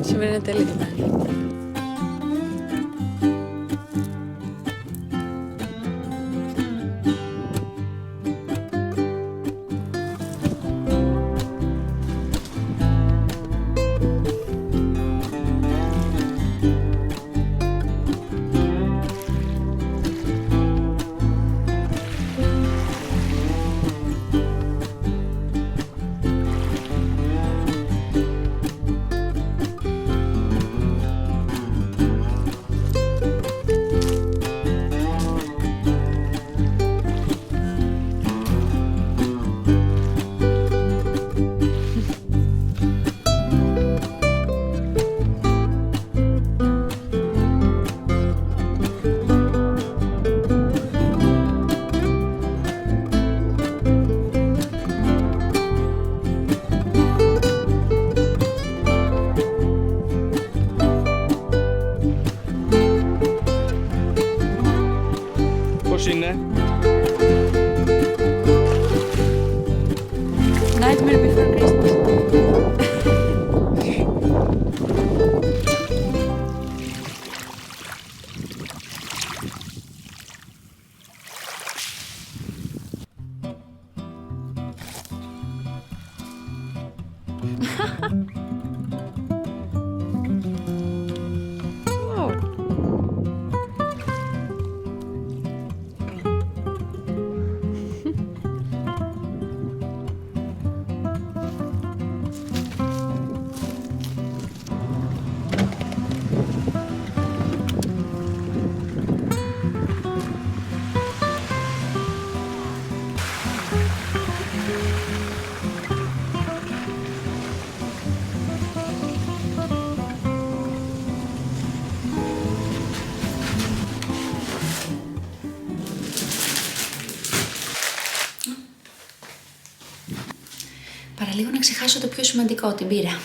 Σήμερα είναι τέλεια τη μέρα. Πώς είναι? Nightmare Before Christmas. Παραλίγο να ξεχάσω το πιο σημαντικό, την πύρα.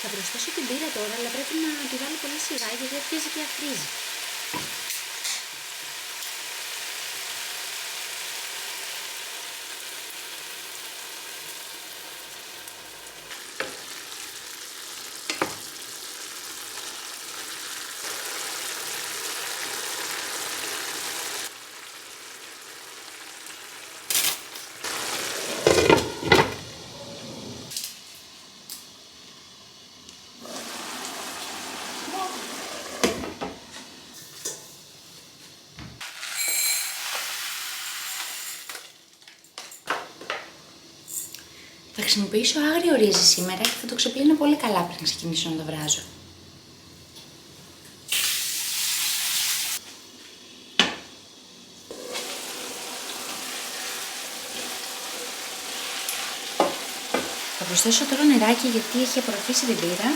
Θα προσθέσω την μπύρα τώρα, αλλά πρέπει να τη βάλω πολύ σιγά γιατί αρχίζει και αφρίζει. Θα χρησιμοποιήσω άγριο ρύζι σήμερα και θα το ξεπλύνω πολύ καλά πριν ξεκινήσω να το βράζω. Θα προσθέσω τώρα νεράκι γιατί έχει απορροφήσει την μπύρα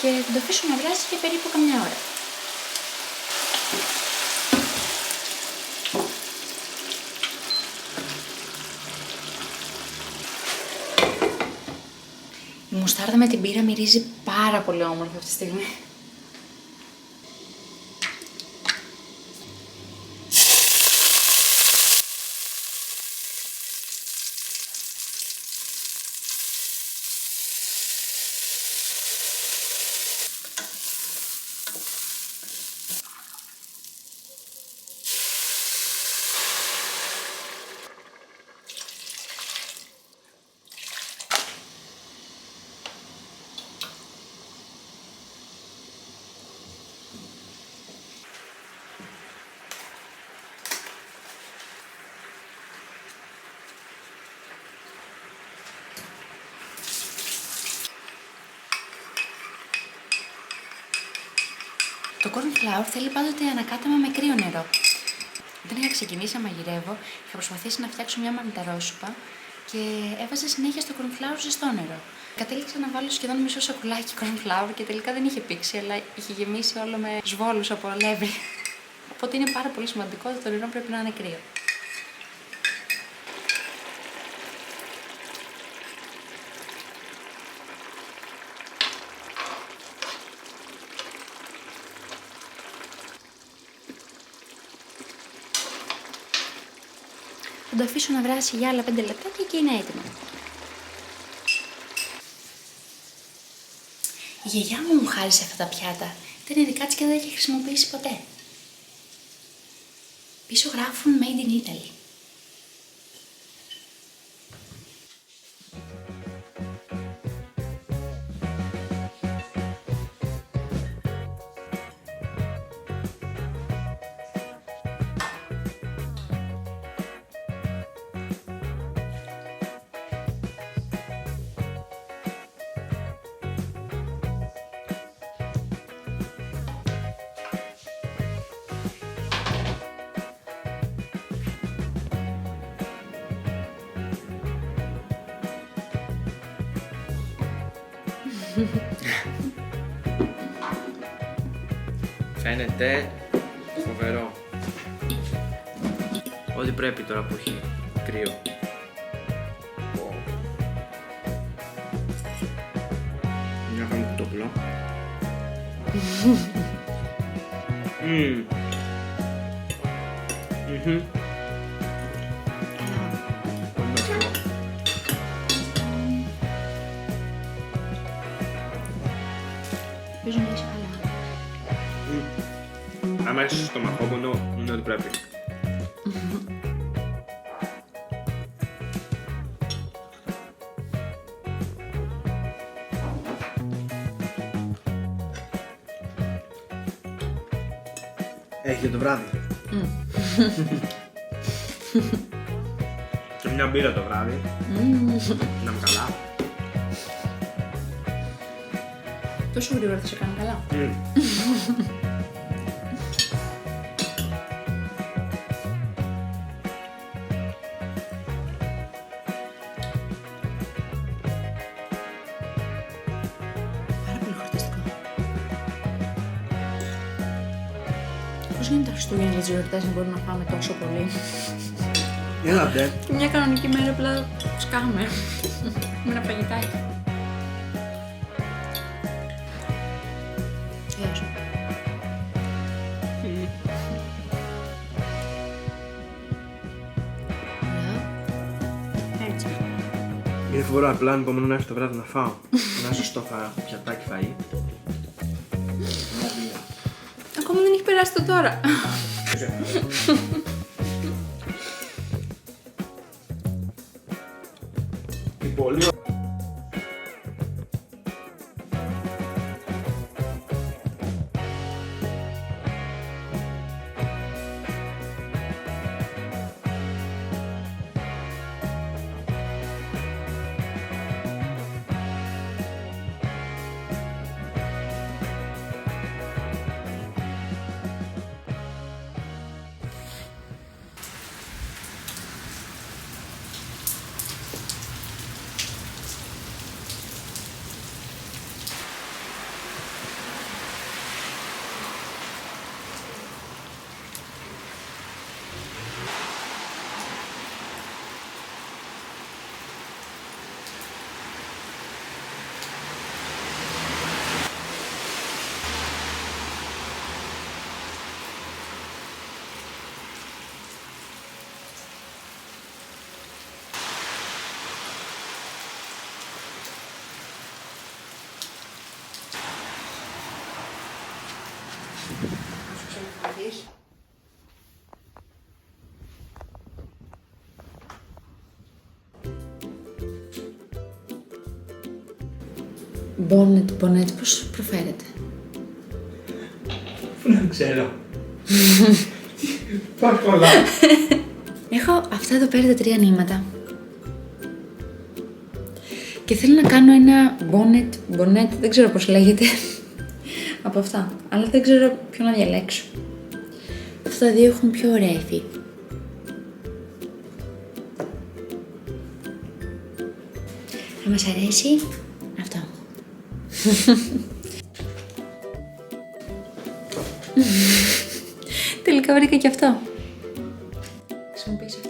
και θα το αφήσω να βράσει για περίπου καμιά ώρα. Η μουστάρδα με την μπύρα μυρίζει πάρα πολύ όμορφα αυτή τη στιγμή. Το corn flour θέλει πάντοτε ανακάταμα με κρύο νερό. Όταν είχα ξεκινήσει να μαγειρεύω, είχα προσπαθήσει να φτιάξω μια μανιταρόσουπα και έβαζα συνέχεια στο corn flour ζεστό νερό. Κατέληξα να βάλω σχεδόν μισό σακουλάκι corn flour και τελικά δεν είχε πήξει, αλλά είχε γεμίσει όλο με σβόλους από αλεύρι. Οπότε είναι πάρα πολύ σημαντικό ότι το νερό πρέπει να είναι κρύο. Θα το αφήσω να βράσει για άλλα 5 λεπτάκια και είναι έτοιμο. Η γιαγιά μου χάρισε αυτά τα πιάτα. Ήταν ειδικά της και δεν τα είχε χρησιμοποιήσει ποτέ. Πίσω γράφουν Made in Italy. Φαίνεται φοβερό. Ό,τι πρέπει τώρα που έχει κρύο. Μια χάμε κουτόπουλο. Πίζω να είσαι καλά. Άμα είσαι στο μαχόπονο, είναι ό,τι πρέπει. Έχει για το βράδυ. Και μια μπύρα το βράδυ. Να είμαι καλά. Τόσο γρήγορα θα σε κάνω καλά. Πάρα πολύ χορταστικό. Πώς γίνεται τα Χριστούγεννα για τις γιορτές να μπορούμε να φάμε τόσο πολύ? Έλατε. Και μια κανονική μέρα απλά σκάμε με ένα φαγητάκι. Είναι φοβερό, απλά ανυπομονώ να έρθει το βράδυ να φάω. Ένα σωστό πιατάκι φαΐ. Ακόμα δεν έχει περάσει το τώρα. Πολύ Bonnet, πώς προφέρεται? Πού να ξέρω. Πάρα πολλά. Έχω αυτά εδώ πέρα τα 3 νήματα. Και θέλω να κάνω ένα bonnet, δεν ξέρω πώς λέγεται, από αυτά. Αλλά δεν ξέρω ποιο να διαλέξω. Αυτά τα δύο έχουν πιο ωραία υφή. Θα μας αρέσει αυτό. Τελικά βρήκα και αυτό. Χρησιμοποιήσω αυτό.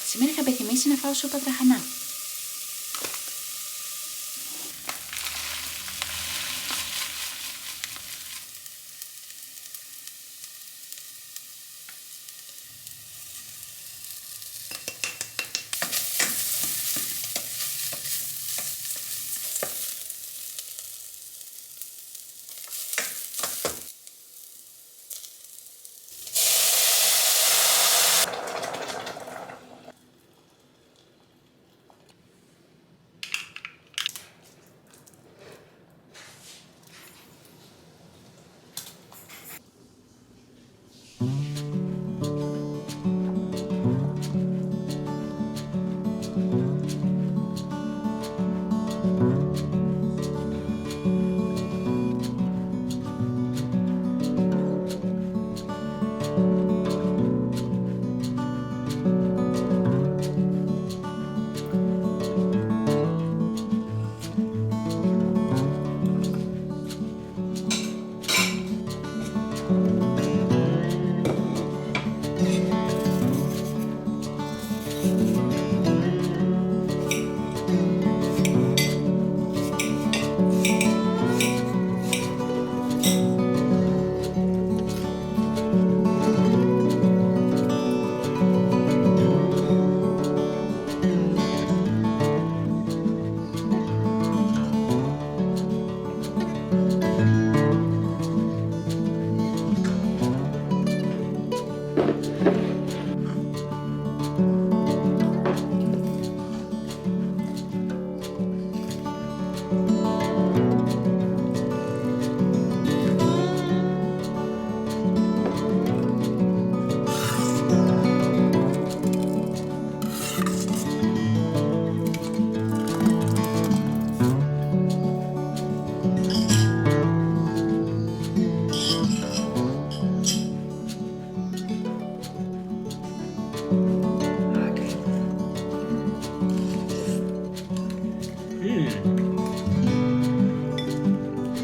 Σήμερα είχα επιθυμήσει να φάω σούπα τραχανά.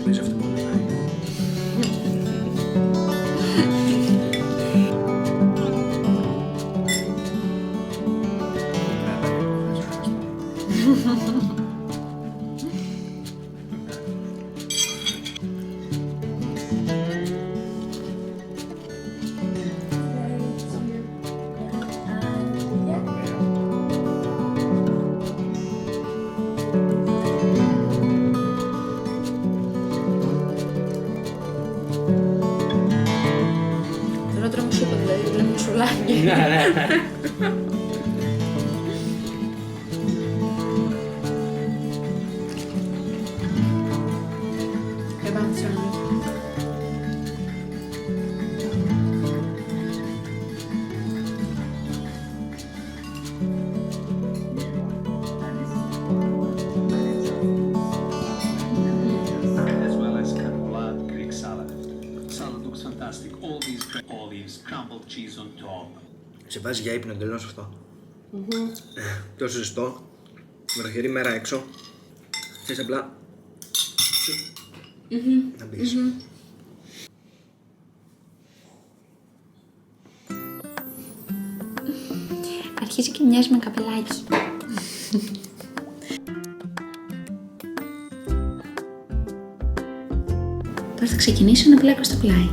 Δεις αυτό που μιλάει. Τώρα τρώμε σούπα, δηλαδή λέμε σουλάκι. Ναι, ναι. As well as canola, Greek salad. Salad looks fantastic. Olives, crumbled cheese on top. Σε βάζει για ύπνο εντελώς αυτό. Τόσο ζεστό, με το χέρι μέρα έξω. Θες απλά να μπεις. Αρχίζει και μοιάζει με καπελάκι. Τώρα θα ξεκινήσω να πλάκω στο πλάι.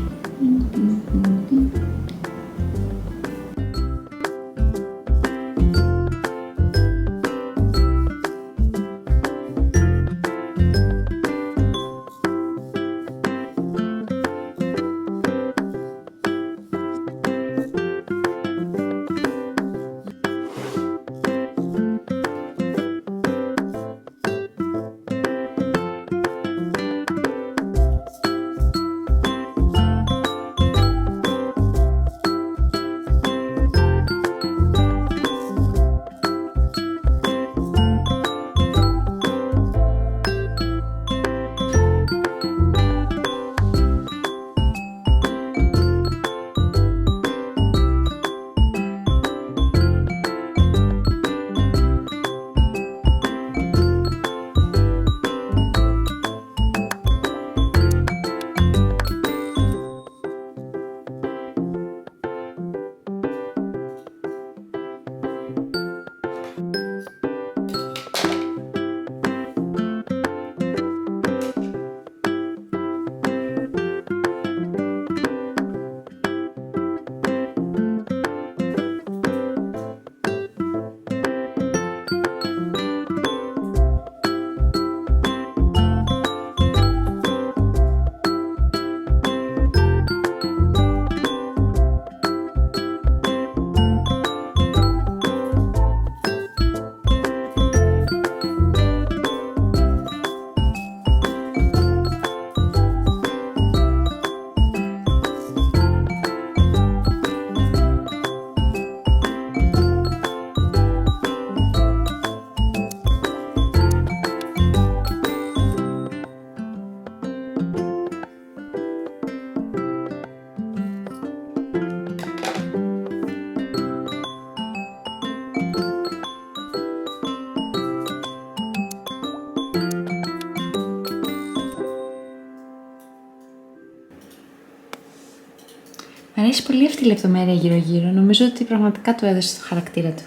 Μ' αρέσει πολύ αυτή η λεπτομέρεια γύρω-γύρω. Νομίζω ότι πραγματικά του έδωσε το χαρακτήρα του.